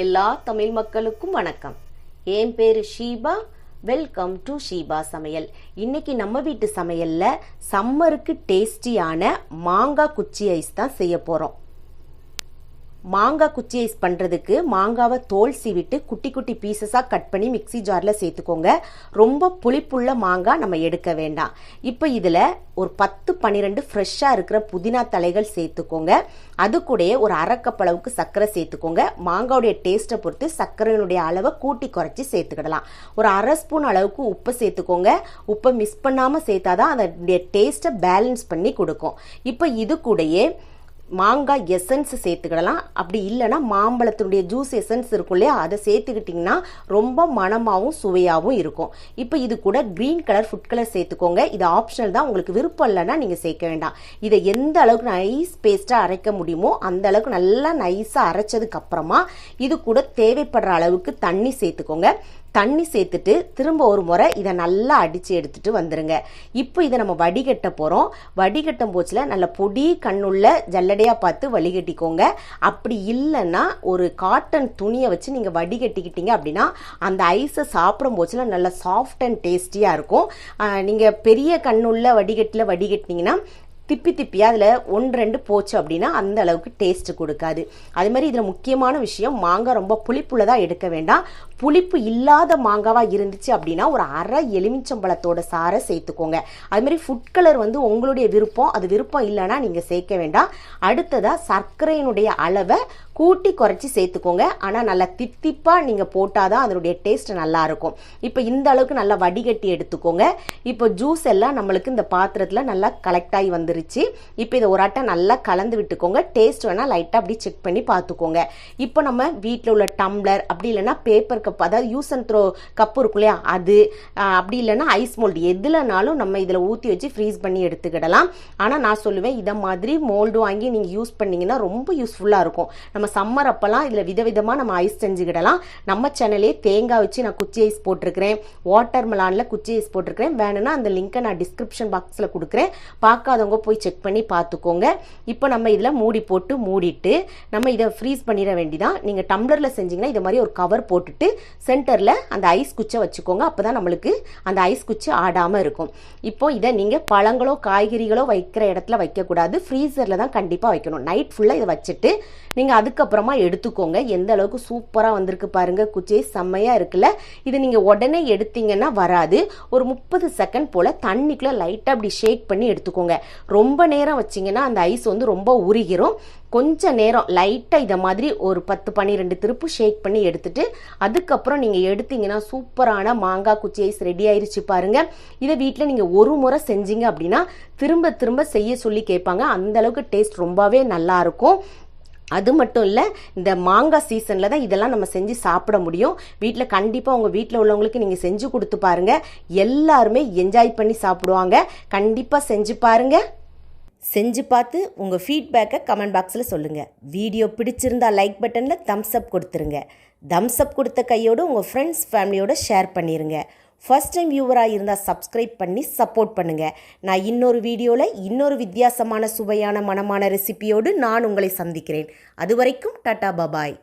எல்லா தமிழ் மக்களுக்கும் வணக்கம். என் பேரு ஷீபா. வெல்கம் டு ஷீபா சமையல். இன்னைக்கு நம்ம வீட்டு சமையல்ல சம்மருக்கு டேஸ்டியான மாங்காய் குச்சி ஐஸ் தான் செய்ய போறோம். மாங்காய் குச்சி ஐஸ் பண்ணுறதுக்கு மாங்காவை தோல் சீவிட்டு குட்டி குட்டி பீசஸாக கட் பண்ணி மிக்சி ஜாரில் சேர்த்துக்கோங்க. ரொம்ப புளிப்புள்ள மாங்காய் நம்ம எடுக்க வேண்டாம். இப்போ இதில் ஒரு 10-12 ஃப்ரெஷ்ஷாக இருக்கிற புதினா தலைகள் சேர்த்துக்கோங்க. அது கூட ஒரு அரை கப் அளவுக்கு சர்க்கரை சேர்த்துக்கோங்க. மாங்காவுடைய டேஸ்ட்டை பொறுத்து சர்க்கரையினுடைய அளவை கூட்டி குறைச்சி சேர்த்துக்கிடலாம். ஒரு அரை ஸ்பூன் அளவுக்கு உப்பு சேர்த்துக்கோங்க. உப்பை மிஸ் பண்ணாமல் சேர்த்தாதான் அதனுடைய டேஸ்ட்டை பேலன்ஸ் பண்ணி கொடுக்கும். இப்போ இது கூடயே மாங்காய் எசன்ஸ் சேர்த்துக்கிடலாம். அப்படி இல்லைன்னா மாம்பழத்தினுடைய ஜூஸ் எசன்ஸ் இருக்கும் இல்லையா, அதை சேர்த்துக்கிட்டிங்கன்னா ரொம்ப மணமாகவும் சுவையாகவும் இருக்கும். இப்போ இது கூட க்ரீன் கலர் ஃபுட் கலர் சேர்த்துக்கோங்க. இது ஆப்ஷனல் தான், உங்களுக்கு விருப்பம் இல்லைன்னா நீங்கள் சேர்க்க வேண்டாம். இதை எந்த அளவுக்கு நைஸ் பேஸ்ட்டாக அரைக்க முடியுமோ அந்த அளவுக்கு நல்லா நைஸாக அரைச்சதுக்கு அப்புறமா இது கூட தேவைப்படுற அளவுக்கு தண்ணி சேர்த்துக்கோங்க. தண்ணி சேர்த்துட்டு திரும்ப ஒரு முறை இதை நல்லா அடித்து எடுத்துட்டு வந்துடுங்க. இப்போ இதை நம்ம வடிகட்ட போகிறோம். வடிகட்டும் போச்சில் நல்ல பொடி கண்ணுள்ள ஜல்லடையாக பார்த்து வடிகட்டிக்கோங்க. அப்படி இல்லைன்னா ஒரு காட்டன் துணியை வச்சு நீங்கள் வடிகட்டிக்கிட்டீங்க அப்படின்னா அந்த ஐஸை சாப்பிடும் போச்சில் நல்ல சாஃப்ட் அண்ட் டேஸ்டியாக இருக்கும். நீங்கள் பெரிய கண்ணுள்ள வடிகட்டில் வடிகட்டினீங்கன்னா திப்பி திப்பியாக அதில் 1-2 போச்சு அப்படின்னா அந்த அளவுக்கு டேஸ்ட் கொடுக்காது. அதே மாதிரி இதில் முக்கியமான விஷயம், மாங்காய் ரொம்ப புளிப்புள்ளதாக எடுக்க வேண்டாம். புளிப்பு இல்லாத மாங்காவாக இருந்துச்சு அப்படின்னா ஒரு அரை எலுமிச்சம்பழத்தோட சாறை சேர்த்துக்கோங்க. அதுமாதிரி ஃபுட் கலர் உங்களுடைய விருப்பம், அது விருப்பம் இல்லைன்னா நீங்கள் சேர்க்க வேண்டாம். அடுத்ததாக சர்க்கரையினுடைய அளவை கூட்டி குறைச்சி சேர்த்துக்கோங்க. ஆனால் நல்லா தித்திப்பாக நீங்கள் போட்டால் தான் அதனுடைய டேஸ்ட் நல்லாயிருக்கும். இப்போ இந்த அளவுக்கு நல்லா வடிகட்டி எடுத்துக்கோங்க. இப்போ ஜூஸ் எல்லாம் நம்மளுக்கு இந்த பாத்திரத்தில் நல்லா கலெக்ட் ஆகி வந்துருச்சு. இப்போ இதை ஒரு அட்டை நல்லா கலந்து விட்டுக்கோங்க. டேஸ்ட் வேணால் லைட்டாக அப்படி செக் பண்ணி பார்த்துக்கோங்க. இப்போ நம்ம வீட்டில் உள்ள டம்ளர் அப்படி இல்லைன்னா பேப்பர் கப், அதாவது யூஸ் அண்ட் த்ரோ கப்பு இருக்கும் இல்லையா, அது அப்படி இல்லைன்னா ஐஸ் மோல்டு எதுலனாலும் நம்ம இதில் ஊற்றி வச்சு ஃப்ரீஸ் பண்ணி எடுத்துக்கிடலாம். ஆனால் நான் சொல்லுவேன், இதை மாதிரி மோல்டு வாங்கி நீங்கள் யூஸ் பண்ணிங்கன்னா ரொம்ப யூஸ்ஃபுல்லாக இருக்கும். நம்ம சம்மர் அப்பெல்லாம் இதில் விதவிதமாக நம்ம ஐஸ் செஞ்சுக்கிடலாம். நம்ம சேனலே தேங்காய் வச்சு நான் குச்சி ஐஸ் போட்டிருக்கிறேன், வாட்டர் மெலானில் குச்சி ஐஸ் போட்டிருக்கிறேன். வேணும்னா அந்த லிங்கை நான் டிஸ்கிரிப்ஷன் பாக்ஸில் கொடுக்குறேன், பார்க்காதவங்க போய் செக் பண்ணி பார்த்துக்கோங்க. இப்போ நம்ம இதில் மூடி போட்டு மூடிட்டு நம்ம இதை ஃப்ரீஸ் பண்ணிட வேண்டிதான். நீங்கள் டம்ளரில் செஞ்சிங்கன்னா இது மாதிரி ஒரு கவர் போட்டுட்டு சென்டரில் அந்த ஐஸ் குச்சை வச்சுக்கோங்க. அப்போ தான் நம்மளுக்கு அந்த ஐஸ் குச்சி ஆடாமல் இருக்கும். இப்போ இதை நீங்கள் பழங்களோ காய்கறிகளோ வைக்கிற இடத்துல வைக்கக்கூடாது, ஃப்ரீசரில் தான் கண்டிப்பாக வைக்கணும். நைட் ஃபுல்லாக இதை வச்சுட்டு நீங்கள் அதுக்கப்புறமா எடுத்துக்கோங்க. எந்த அளவுக்கு சூப்பராக வந்திருக்கு பாருங்கள், குச்சி செம்மையாக இருக்குல்ல. இது நீங்கள் உடனே எடுத்தீங்கன்னா வராது. ஒரு 30 செகண்ட் போல் தண்ணிக்குள்ளே லைட்டாக அப்படி ஷேக் பண்ணி எடுத்துக்கோங்க. ரொம்ப நேரம் வச்சிங்கன்னா அந்த ஐஸ் ரொம்ப உருகிரும். கொஞ்ச நேரம் லைட்டாக இதை மாதிரி ஒரு 10-12 திருப்பு ஷேக் பண்ணி எடுத்துட்டு அதுக்கப்புறம் நீங்கள் எடுத்தீங்கன்னா சூப்பரான மாங்காய் குச்சி ஐஸ் ரெடி ஆயிருச்சு பாருங்க. இதை வீட்டில் நீங்கள் ஒரு முறை செஞ்சீங்க அப்படின்னா திரும்ப திரும்ப செய்ய சொல்லி கேட்பாங்க. அந்த அளவுக்கு டேஸ்ட் ரொம்பவே நல்லா இருக்கும். அது மட்டும் இல்லை, இந்த மாங்காய் சீசனில் தான் இதெல்லாம் நம்ம செஞ்சு சாப்பிட முடியும். வீட்டில் கண்டிப்பாக உங்கள் வீட்டில் உள்ளவங்களுக்கு நீங்கள் செஞ்சு கொடுத்து பாருங்கள். எல்லாருமே என்ஜாய் பண்ணி சாப்பிடுவாங்க. கண்டிப்பாக செஞ்சு பாருங்கள். செஞ்சு பார்த்து உங்கள் ஃபீட்பேக்கை கமெண்ட் பாக்ஸில் சொல்லுங்கள். வீடியோ பிடிச்சிருந்தா லைக் பட்டனில் தம்ஸ் அப் கொடுத்துருங்க. தம்ஸ் அப் கொடுத்த கையோடு உங்கள் ஃப்ரெண்ட்ஸ் ஃபேமிலியோடு ஷேர் பண்ணிடுங்க. ஃபர்ஸ்ட் டைம் வியூவராக இருந்தால் சப்ஸ்கிரைப் பண்ணி சப்போர்ட் பண்ணுங்கள். நான் இன்னொரு வீடியோவில் இன்னொரு வித்தியாசமான சுவையான மனமான ரெசிபியோடு நான் உங்களை சந்திக்கிறேன். அது வரைக்கும் டாடா பபாய்.